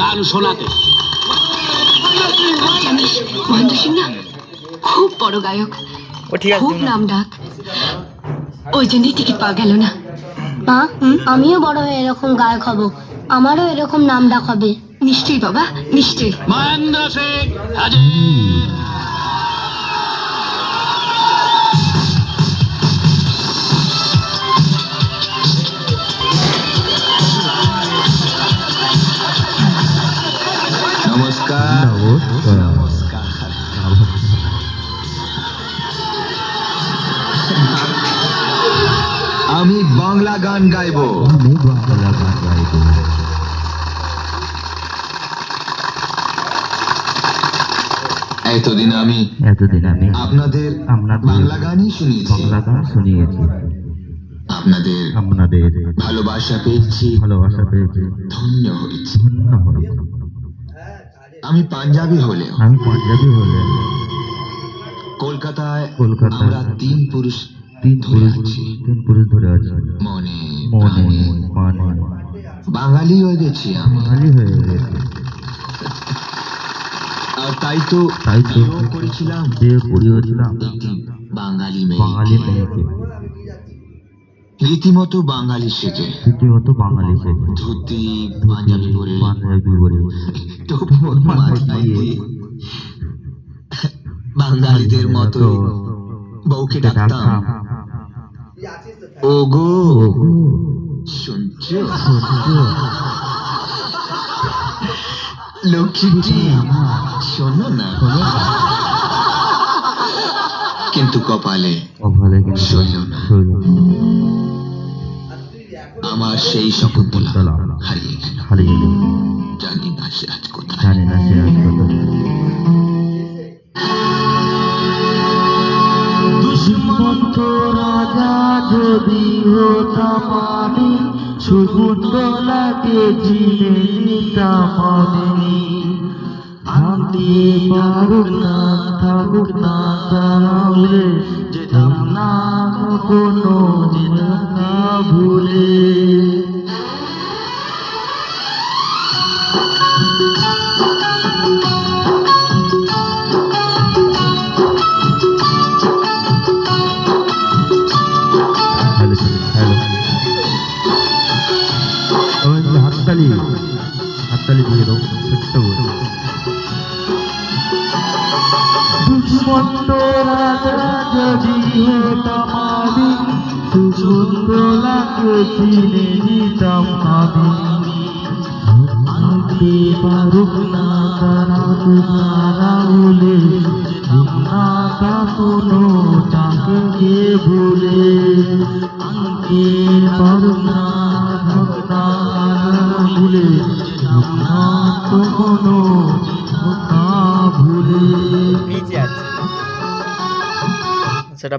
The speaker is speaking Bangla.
গান শোনাতে। জানিস মহেন্দ্র সিং না খুব বড় গায়ক, খুব নাম ডাক, ওই জন্যই টিকিট পাওয়া গেল না। মা, আমিও বড় হয়ে এরকম গায়ক হব, আমারও এরকম নাম ডাক হবে। নিশ্চয়ই বাবা, নিশ্চয়ই। মহেন্দ্র সিং হাজির। নমস্কার। নমস্কার। আমি বাংলা গান গাইব। এতদিন আমি আপনাদের বাংলা গানই শুনিয়েছি। আপনাদের ভালোবাসা পেয়েছি, ধন্য হয়েছি। আমি পাঞ্জাবি হলেও কলকাতায় আমরা তিন পুরুষ ধরে আছি, মনে প্রাণে বাঙালি হয়ে গেছি আমি। আর তাই তো বিয়েও করেছিলাম একটি বাঙালি মেয়েকে, রীতিমতো বাঙালি সেজে, ধুতি পাঞ্জাবি পরে, টোপর মাথায় দিয়ে বাঙালিদের মতো বউকে ডাকতাম, ওগো শুনছো লক্ষ্মীটি, শোনো না। কিন্তু কপালে সইল না, আমার সেই শপথগুলো হারিয়ে গেল। জানি না সে আজ কোথায়। দুষ্মন্ত রাজা যদি হতাম আমি, শকুন্তলাকে চিনে নিতাম আমি। ভাঙতে পারুক না থাকুক না তাহলে, যেতাম না কখনো, যেতাম না ভুলে। হাততালি দিয়ে দাও ছোট্ট করে। দুষ্মন্ত রাজা যদি হতাম আমি, শকুন্তলাকে চিনে নিতাম আমি। ভাঙতে পারুক না তারা বলে, যেতাম না কখনো তাকে ভুলে। ভাঙতে পারুক না ভুলে, যেতাম না কখনো ভুলে। সেটা